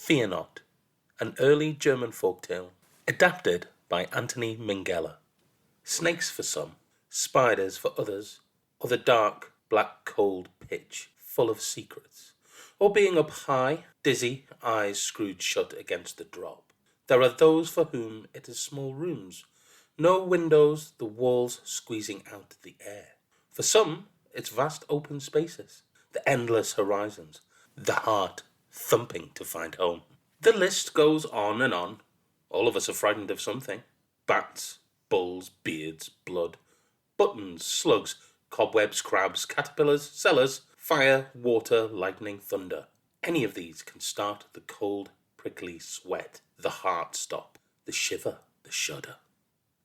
Fearnot, an early German folktale, adapted by Anthony Minghella. Snakes for some, spiders for others, or the dark, black, cold pitch, full of secrets, or being up high, dizzy, eyes screwed shut against the drop. There are those for whom it is small rooms, no windows, the walls squeezing out the air. For some, it's vast open spaces, the endless horizons, the heart thumping to find home. The list goes on and on. All of us are frightened of something. Bats, bulls, beards, blood, buttons, slugs, cobwebs, crabs, caterpillars, cellars, fire, water, lightning, thunder. Any of these can start the cold, prickly sweat, the heart stop, the shiver, the shudder.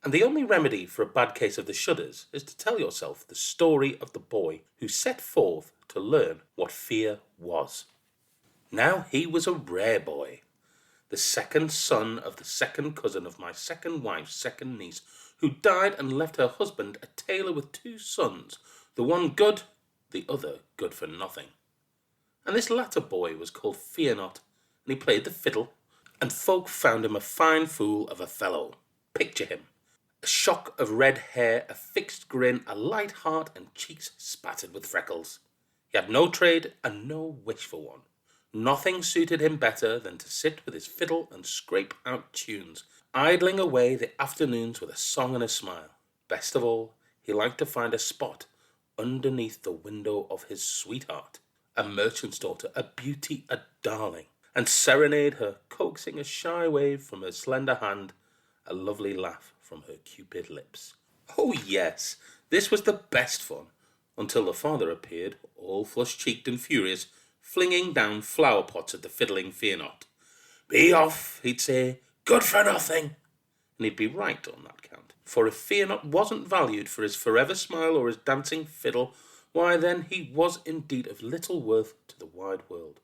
And the only remedy for a bad case of the shudders is to tell yourself the story of the boy who set forth to learn what fear was. Now he was a rare boy, the second son of the second cousin of my second wife's second niece, who died and left her husband a tailor with two sons, the one good, the other good for nothing. And this latter boy was called Fearnot, and he played the fiddle, and folk found him a fine fool of a fellow. Picture him. A shock of red hair, a fixed grin, a light heart, and cheeks spattered with freckles. He had no trade and no wish for one. Nothing suited him better than to sit with his fiddle and scrape out tunes, idling away the afternoons with a song and a smile. Best of all, he liked to find a spot underneath the window of his sweetheart, a merchant's daughter, a beauty, a darling, and serenade her, coaxing a shy wave from her slender hand, a lovely laugh from her cupid lips. Oh yes, this was the best fun, until the father appeared, all flush-cheeked and furious, flinging down flower pots at the fiddling Fearnot. "Be off," he'd say, "good for nothing." And he'd be right on that count. For if Fearnot wasn't valued for his forever smile or his dancing fiddle, why then he was indeed of little worth to the wide world.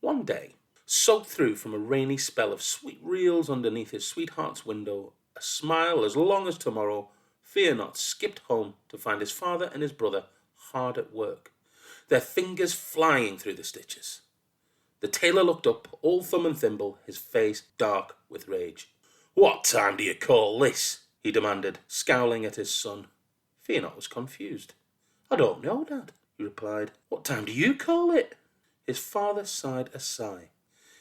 One day, soaked through from a rainy spell of sweet reels underneath his sweetheart's window, a smile as long as tomorrow, Fearnot skipped home to find his father and his brother hard at work, their fingers flying through the stitches. The tailor looked up, all thumb and thimble, his face dark with rage. "What time do you call this?" he demanded, scowling at his son. Fearnot was confused. "I don't know, Dad," he replied. "What time do you call it?" His father sighed a sigh,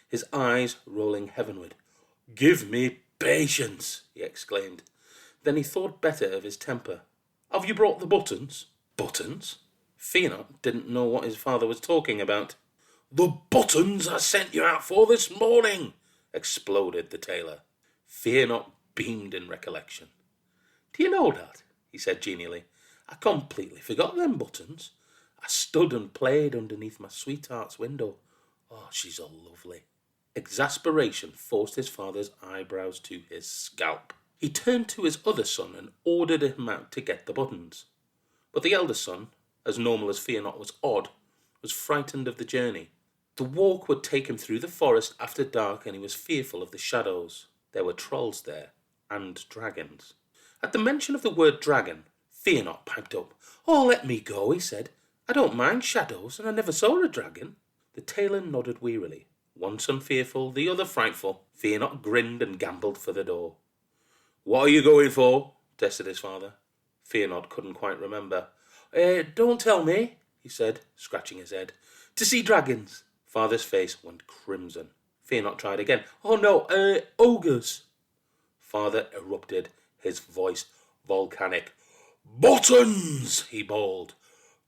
his eyes rolling heavenward. "Give me patience," he exclaimed. Then he thought better of his temper. "Have you brought the buttons?" "Buttons?" Fearnot didn't know what his father was talking about. "The buttons I sent you out for this morning," exploded the tailor. Fearnot beamed in recollection. "Do you know, Dad," he said genially, "I completely forgot them buttons. I stood and played underneath my sweetheart's window. Oh, she's so lovely." Exasperation forced his father's eyebrows to his scalp. He turned to his other son and ordered him out to get the buttons. But the elder son, as normal as Fearnot was odd, was frightened of the journey. The walk would take him through the forest after dark, and he was fearful of the shadows. There were trolls there, and dragons. At the mention of the word dragon, Fearnot piped up. "Oh, let me go," he said. "I don't mind shadows, and I never saw a dragon." The tailor nodded wearily. One son fearful, the other frightful, Fearnot grinned and gambled for the door. "What are you going for?" tested his father. Fearnot couldn't quite remember. Don't tell me," he said, scratching his head. "To see dragons." Father's face went crimson. Fearnot tried again. "Oh no, ogres." Father erupted, his voice volcanic. "Buttons!" he bawled.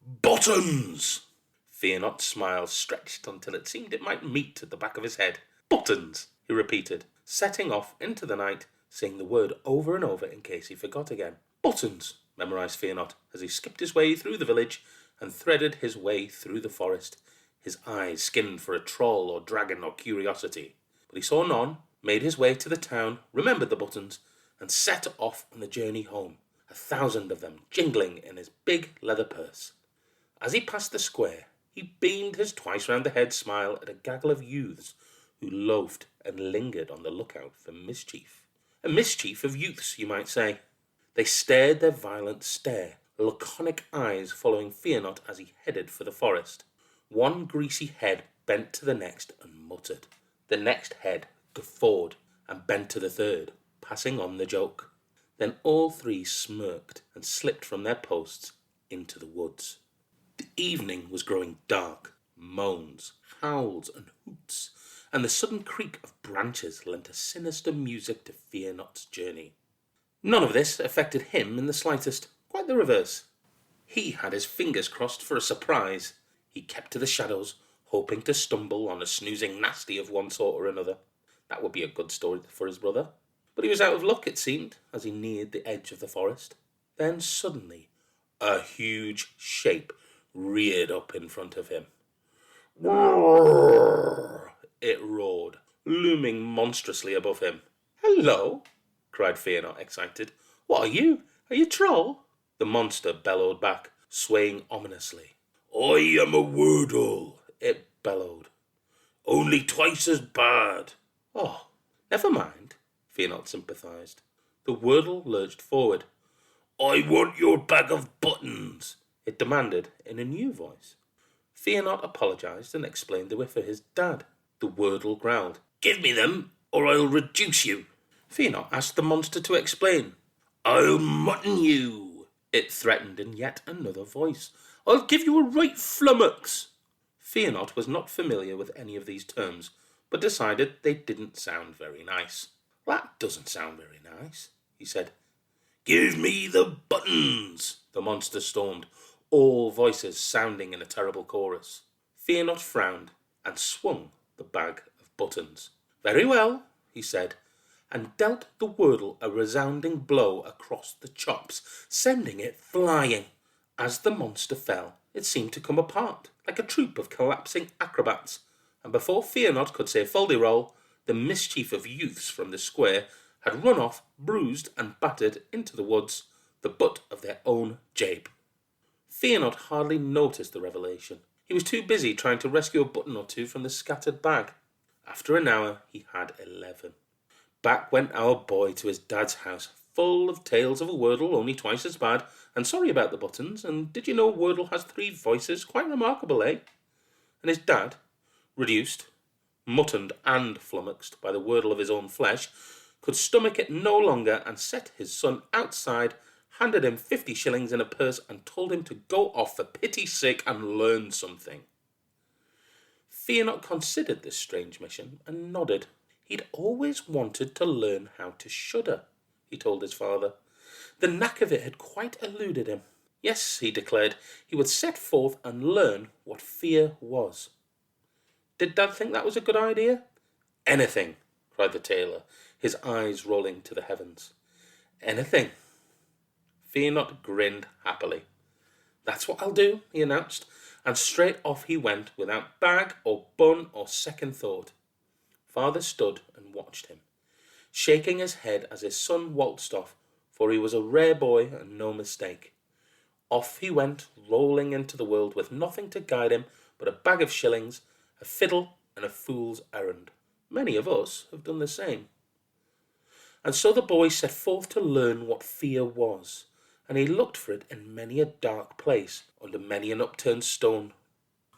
"Buttons!" Fearnot's smile stretched until it seemed it might meet at the back of his head. "Buttons!" he repeated, setting off into the night, saying the word over and over in case he forgot again. "Buttons!" memorized Fearnot as he skipped his way through the village and threaded his way through the forest, his eyes skinned for a troll or dragon or curiosity. But he saw none, made his way to the town, remembered the buttons, and set off on the journey home, 1,000 of them jingling in his big leather purse. As he passed the square, he beamed his twice-round-the-head smile at a gaggle of youths who loafed and lingered on the lookout for mischief. A mischief of youths, you might say. They stared their violent stare, laconic eyes following Fearnot as he headed for the forest. One greasy head bent to the next and muttered. The next head guffawed and bent to the third, passing on the joke. Then all three smirked and slipped from their posts into the woods. The evening was growing dark. Moans, howls, and hoots, and the sudden creak of branches lent a sinister music to Fearnot's journey. None of this affected him in the slightest, quite the reverse. He had his fingers crossed for a surprise. He kept to the shadows, hoping to stumble on a snoozing nasty of one sort or another. That would be a good story for his brother. But he was out of luck, it seemed, as he neared the edge of the forest. Then suddenly, a huge shape reared up in front of him. "Roar!" it roared, looming monstrously above him. "Hello!" cried Fearnot, excited. "What are you? Are you a troll?" The monster bellowed back, swaying ominously. "I am a Wordle," it bellowed. "Only twice as bad." "Oh, never mind," Fearnot sympathized. The Wordle lurched forward. "I want your bag of buttons," it demanded in a new voice. Fearnot apologized and explained they were for his dad. The Wordle growled. "Give me them, or I'll reduce you." Fearnot asked the monster to explain. "I'll mutton you," it threatened in yet another voice. "I'll give you a right flummox." Fearnot was not familiar with any of these terms, but decided they didn't sound very nice. "That doesn't sound very nice," he said. "Give me the buttons," the monster stormed, all voices sounding in a terrible chorus. Fearnot frowned and swung the bag of buttons. "Very well," he said, and dealt the Wordle a resounding blow across the chops, sending it flying. As the monster fell, it seemed to come apart, like a troop of collapsing acrobats, and before Fearnot could say "Foldy roll," the mischief of youths from the square had run off, bruised and battered into the woods, the butt of their own jape. Fearnot hardly noticed the revelation. He was too busy trying to rescue a button or two from the scattered bag. After an hour, he had 11. Back went our boy to his dad's house, full of tales of a Wordle only twice as bad, and sorry about the buttons, and did you know Wordle has 3 voices? Quite remarkable, eh? And his dad, reduced, muttoned and flummoxed by the Wordle of his own flesh, could stomach it no longer and set his son outside, handed him 50 shillings in a purse and told him to go off for pity's sake and learn something. Fearnot considered this strange mission and nodded. He'd always wanted to learn how to shudder, he told his father. The knack of it had quite eluded him. Yes, he declared, he would set forth and learn what fear was. Did Dad think that was a good idea? "Anything," cried the tailor, his eyes rolling to the heavens. "Anything." Fearnot grinned happily. "That's what I'll do," he announced, and straight off he went without bag or bun or second thought. Father stood and watched him, shaking his head as his son waltzed off, for he was a rare boy and no mistake. Off he went, rolling into the world with nothing to guide him but a bag of shillings, a fiddle, and a fool's errand. Many of us have done the same. And so the boy set forth to learn what fear was, and he looked for it in many a dark place, under many an upturned stone.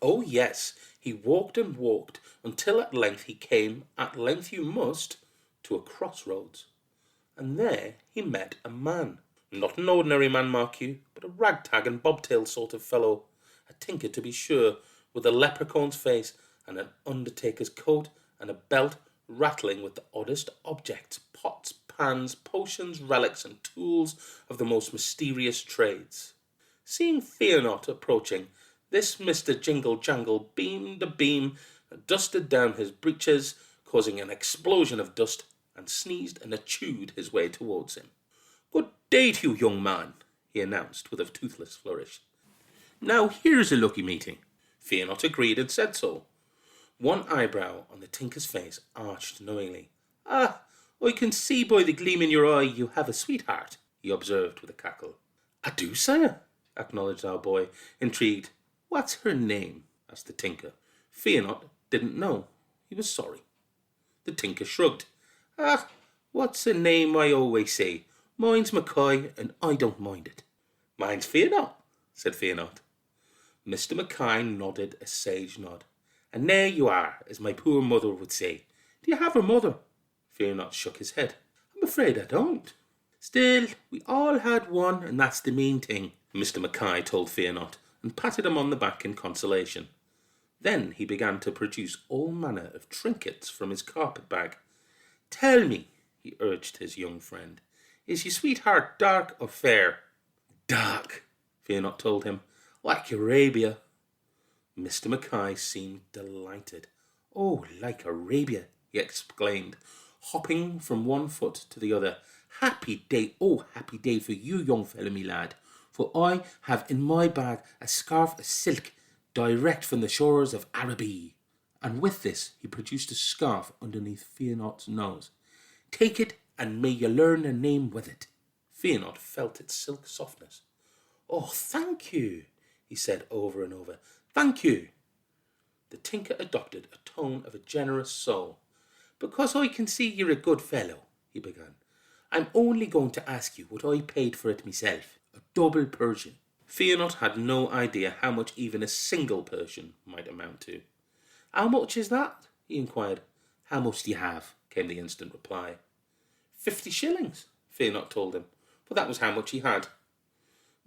Oh yes, he walked and walked, until at length he came, at length you must, to a crossroads. And there he met a man. Not an ordinary man, mark you, but a ragtag and bobtail sort of fellow. A tinker, to be sure, with a leprechaun's face, and an undertaker's coat, and a belt rattling with the oddest objects, pots, pans, potions, relics, and tools of the most mysterious trades. Seeing Fearnot approaching, this Mr. Jingle-Jangle beamed a beam, and dusted down his breeches, causing an explosion of dust, and sneezed and chewed his way towards him. "Good day to you, young man," he announced with a toothless flourish. "Now here's a lucky meeting." Fearnot agreed and said so. One eyebrow on the tinker's face arched knowingly. "Ah, I can see by the gleam in your eye you have a sweetheart," he observed with a cackle. "I do, sire," acknowledged our boy, intrigued. "What's her name?" asked the tinker. Fearnot didn't know. He was sorry. The tinker shrugged. "Ah, what's a name I always say? Mine's Mackay, and I don't mind it." "Mine's Fearnot," said Fearnot. Mr. Mackay nodded a sage nod. "And there you are, as my poor mother would say. Do you have a mother? Fearnot shook his head. I'm afraid I don't. Still, we all had one, and that's the main thing, Mr. Mackay told Fearnot, and patted him on the back in consolation. Then he began to produce all manner of trinkets from his carpet bag. Tell me, he urged his young friend, is your sweetheart dark or fair? Dark, Fearnot told him, like Arabia. Mr. Mackay seemed delighted. Oh, like Arabia, he exclaimed, hopping from one foot to the other. Happy day, oh, happy day for you, young fellow, me lad, for I have in my bag a scarf of silk direct from the shores of Araby. And with this he produced a scarf underneath Fearnot's nose. Take it, and may you learn a name with it. Fearnot felt its silk softness. Oh, thank you, he said over and over. Thank you. The tinker adopted a tone of a generous soul. Because I can see you're a good fellow, he began, I'm only going to ask you what I paid for it myself. A double Persian. Fearnot had no idea how much even a single Persian might amount to. How much is that? He inquired. How much do you have? Came the instant reply. 50 shillings, Fearnot told him, for that was how much he had.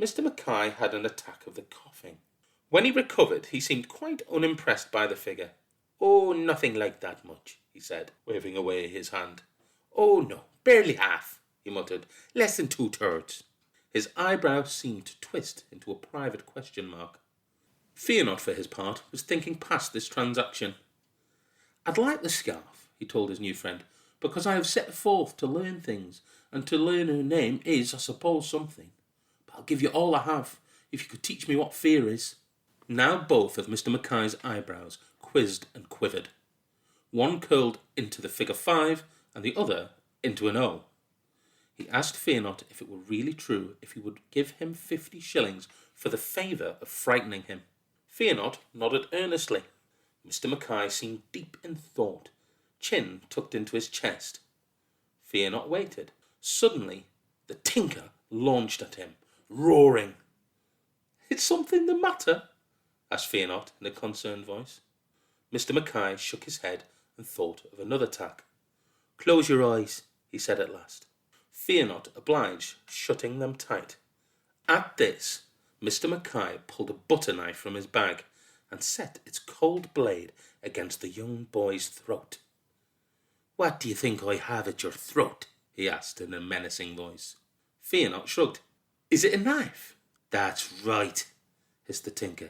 Mr. Mackay had an attack of the coughing. When he recovered, he seemed quite unimpressed by the figure. Oh, nothing like that much, he said, waving away his hand. Oh, no, barely half, he muttered. Less than 2/3. His eyebrows seemed to twist into a private question mark. Fearnot, for his part, was thinking past this transaction. I'd like the scarf, he told his new friend, because I have set forth to learn things, and to learn her name is, I suppose, something. But I'll give you all I have, if you could teach me what fear is. Now both of Mr. Mackay's eyebrows quizzed and quivered. One curled into the figure 5, and the other into an O. He asked Fearnot if it were really true if he would give him 50 shillings for the favour of frightening him. Fearnot nodded earnestly. Mr. Mackay seemed deep in thought, chin tucked into his chest. Fearnot waited. Suddenly, the tinker launched at him, roaring. Is something the matter? Asked Fearnot in a concerned voice. Mr. Mackay shook his head and thought of another tack. Close your eyes, he said at last. Fearnot obliged, shutting them tight. At this, Mr. Mackay pulled a butter knife from his bag and set its cold blade against the young boy's throat. What do you think I have at your throat? He asked in a menacing voice. Fearnot shrugged. Is it a knife? That's right, hissed the tinker.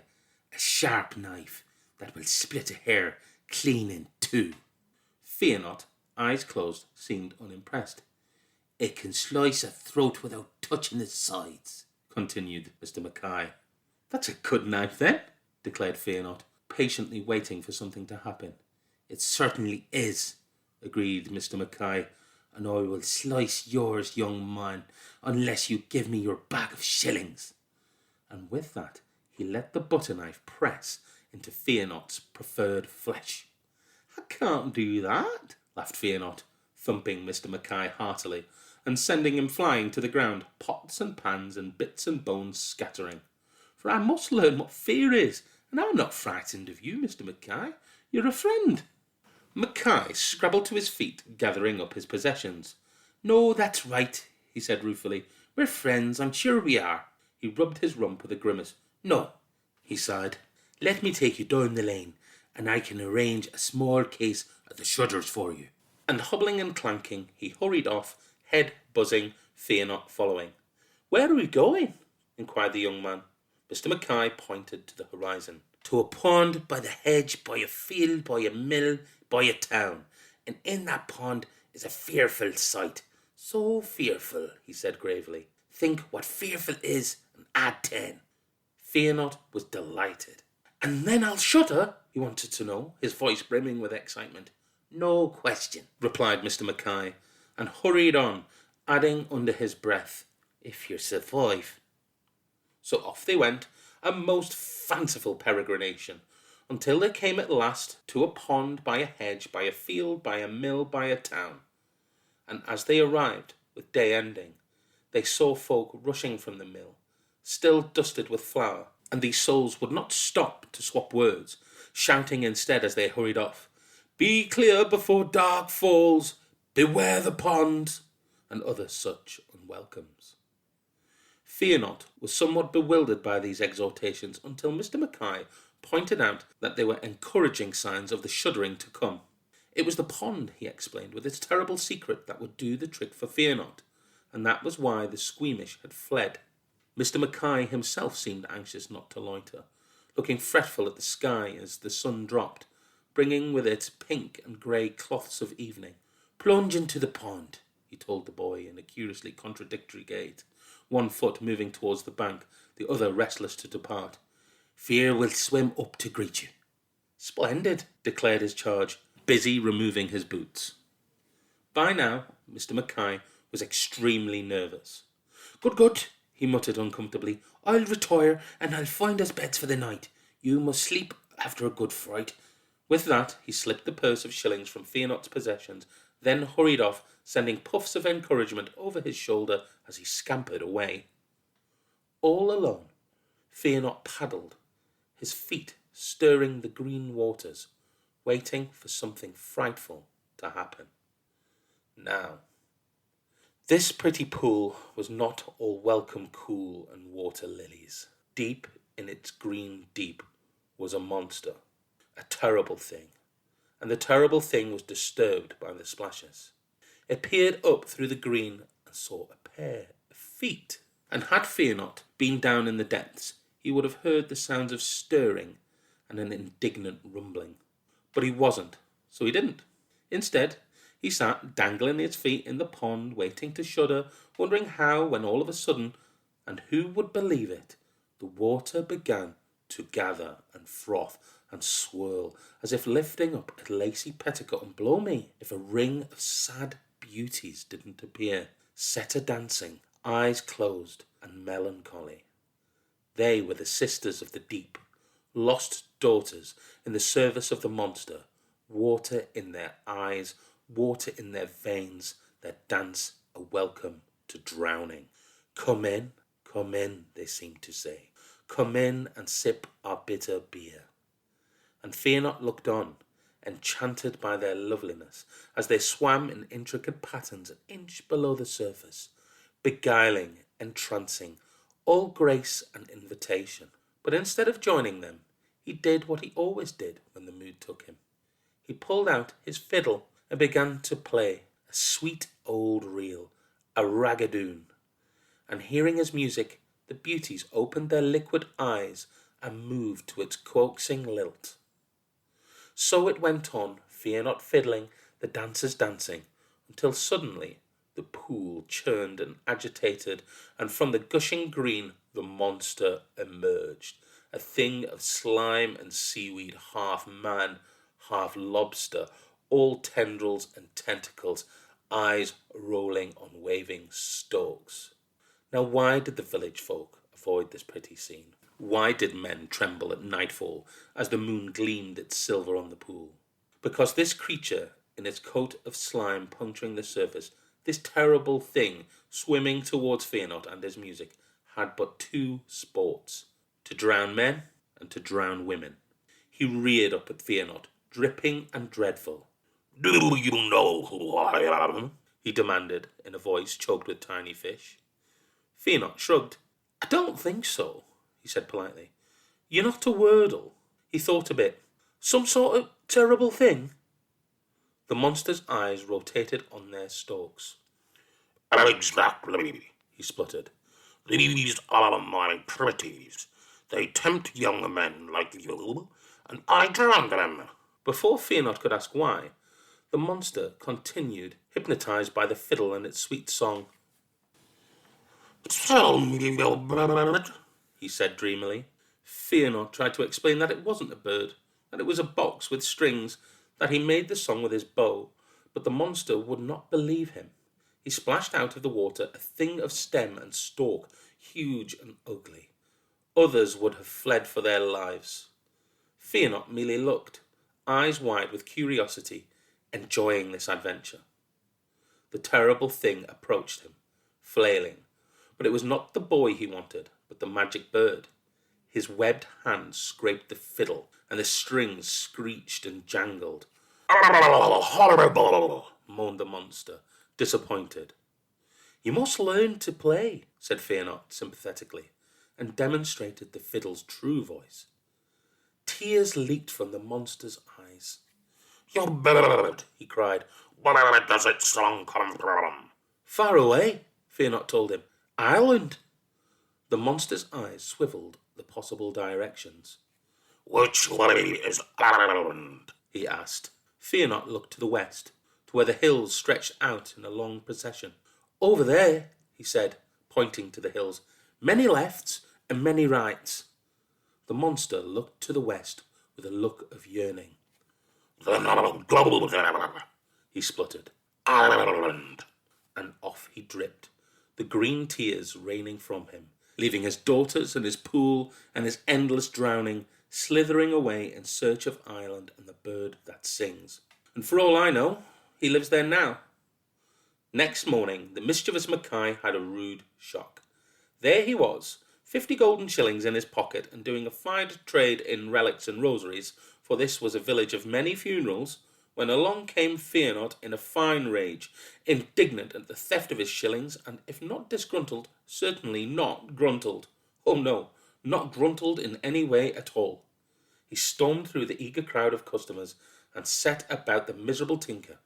A sharp knife that will split a hair clean in two. Fearnot, eyes closed, seemed unimpressed. It can slice a throat without touching its sides, continued Mr. Mackay. That's a good knife, then, declared Fearnot, patiently waiting for something to happen. It certainly is, agreed Mr. Mackay, and I will slice yours, young man, unless you give me your bag of shillings. And with that, he let the butter knife press into Fearnot's preferred flesh. I can't do that, laughed Fearnot, thumping Mr. Mackay heartily, and sending him flying to the ground, pots and pans and bits and bones scattering. For I must learn what fear is, and I'm not frightened of you, Mr. Mackay. You're a friend. Mackay scrabbled to his feet, gathering up his possessions. No, that's right, he said ruefully. We're friends, I'm sure we are. He rubbed his rump with a grimace. No, he sighed. Let me take you down the lane, and I can arrange a small case of the shudders for you. And hobbling and clanking, he hurried off, head buzzing, Fearnot following. Where are we going? inquired the young man. Mr. Mackay pointed to the horizon. To a pond, by the hedge, by a field, by a mill, by a town. And in that pond is a fearful sight. So fearful, he said gravely. Think what fearful is and add 10. Fearnot was delighted. And then I'll shudder, he wanted to know, his voice brimming with excitement. No question, replied Mr. Mackay, and hurried on, adding under his breath, if you survive. So off they went, a most fanciful peregrination, until they came at last to a pond by a hedge, by a field, by a mill, by a town. And as they arrived, with day ending, they saw folk rushing from the mill, still dusted with flour, and these souls would not stop to swap words, shouting instead as they hurried off, "Be clear before dark falls, beware the pond," and other such unwelcomes. Fearnot was somewhat bewildered by these exhortations until Mr. Mackay pointed out that they were encouraging signs of the shuddering to come. It was the pond, he explained, with its terrible secret that would do the trick for Fearnot, and that was why the squeamish had fled. Mr. Mackay himself seemed anxious not to loiter, looking fretful at the sky as the sun dropped, bringing with it pink and grey cloths of evening. "Plunge into the pond," he told the boy in a curiously contradictory gait, one foot moving towards the bank, the other restless to depart. "Fear will swim up to greet you." "Splendid," declared his charge, busy removing his boots. By now, Mr. Mackay was extremely nervous. Good, he muttered uncomfortably. "I'll retire, and I'll find us beds for the night. You must sleep after a good fright." With that, he slipped the purse of shillings from Fearnot's possessions, then hurried off, sending puffs of encouragement over his shoulder as he scampered away. All alone, Fearnot paddled, his feet stirring the green waters, waiting for something frightful to happen. Now, this pretty pool was not all welcome cool and water lilies. Deep in its green deep was a monster, a terrible thing, and the terrible thing was disturbed by the splashes. It peered up through the green and saw a pair of feet, and had Fearnot been down in the depths, he would have heard the sounds of stirring and an indignant rumbling. But he wasn't, so he didn't. Instead, he sat dangling his feet in the pond, waiting to shudder, wondering how, when all of a sudden, and who would believe it, the water began to gather and froth and swirl, as if lifting up a lacy petticoat, and blow me if a ring of sad beauties didn't appear, set a-dancing, eyes closed and melancholy. They were the sisters of the deep, lost daughters in the service of the monster, water in their eyes, water in their veins, their dance a welcome to drowning. Come in, they seemed to say. Come in and sip our bitter beer." And Fearnot looked on, enchanted by their loveliness, as they swam in intricate patterns an inch below the surface, beguiling, entrancing, all grace and invitation. But instead of joining them, he did what he always did when the mood took him. He pulled out his fiddle and began to play a sweet old reel, a ragadoon. And hearing his music, the beauties opened their liquid eyes and moved to its coaxing lilt. So it went on, Fearnot fiddling, the dancers dancing, until suddenly the pool churned and agitated, and from the gushing green the monster emerged, a thing of slime and seaweed, half man, half lobster, all tendrils and tentacles, eyes rolling on waving stalks. Now why did the village folk avoid this pretty scene? Why did men tremble at nightfall as the moon gleamed its silver on the pool? Because this creature, in its coat of slime puncturing the surface, this terrible thing swimming towards Fearnot and his music, had but two sports: to drown men and to drown women. He reared up at Fearnot, dripping and dreadful. "Do you know who I am?" he demanded in a voice choked with tiny fish. Fearnot shrugged. "I don't think so," he said politely. "You're not a wordle." He thought a bit. "Some sort of terrible thing?" The monster's eyes rotated on their stalks. "Exactly," he spluttered. "These are my pretties. They tempt young men like you, and I drown them." Before Fearnot could ask why, the monster continued, hypnotized by the fiddle and its sweet song. "Tell me, your bird," he said dreamily. Fearnot tried to explain that it wasn't a bird, that it was a box with strings, that he made the song with his bow, but the monster would not believe him. He splashed out of the water, a thing of stem and stalk, huge and ugly. Others would have fled for their lives. Fearnot merely looked, eyes wide with curiosity, enjoying this adventure. The terrible thing approached him, flailing, but it was not the boy he wanted, but the magic bird. His webbed hand scraped the fiddle, and the strings screeched and jangled. Horrible, moaned the monster, disappointed. You must learn to play, said Fearnot sympathetically, and demonstrated the fiddle's true voice. Tears leaked from the monster's eyes. "Your bird," he cried. "Where does its song come from?" "Far away," Fearnot told him. "Ireland." The monster's eyes swiveled the possible directions. "Which way is Ireland?" he asked. Fearnot looked to the west, to where the hills stretched out in a long procession. "Over there," he said, pointing to the hills. "Many lefts and many rights." The monster looked to the west with a look of yearning. "Then I'll go there," he spluttered. "Ireland." And off he dripped, the green tears raining from him, leaving his daughters and his pool and his endless drowning, slithering away in search of Ireland and the bird that sings. And for all I know, he lives there now. Next morning, the mischievous Mackay had a rude shock. There he was, 50 golden shillings in his pocket, and doing a fine trade in relics and rosaries, for this was a village of many funerals, when along came Fearnot in a fine rage, indignant at the theft of his shillings, and if not disgruntled, certainly not gruntled. Oh no, not gruntled in any way at all. He stormed through the eager crowd of customers and set about the miserable tinker,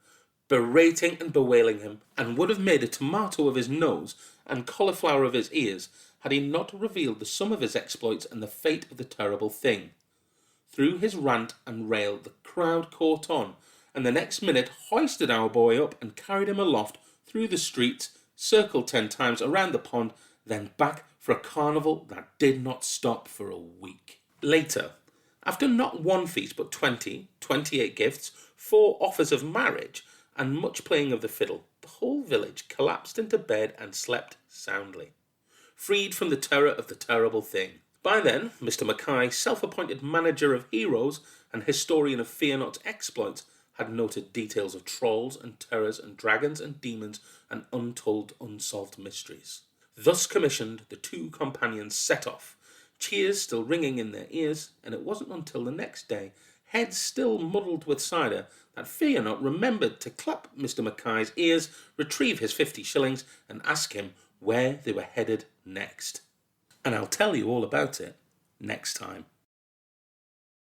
berating and bewailing him, and would have made a tomato of his nose and cauliflower of his ears had he not revealed the sum of his exploits and the fate of the terrible thing. Through his rant and rail the crowd caught on, and the next minute hoisted our boy up and carried him aloft through the streets, circled 10 times around the pond, then back for a carnival that did not stop for a week. Later, after not one feast but 28 gifts, 4 offers of marriage, and much playing of the fiddle, the whole village collapsed into bed and slept soundly, freed from the terror of the terrible thing. By then, Mr. Mackay, self-appointed manager of heroes and historian of Fearnot's exploits, had noted details of trolls and terrors and dragons and demons and untold unsolved mysteries. Thus commissioned, the 2 companions set off, cheers still ringing in their ears, and it wasn't until the next day, heads still muddled with cider, that Fearnot remembered to clap Mr. Mackay's ears, retrieve his 50 shillings, and ask him where they were headed next. And I'll tell you all about it next time.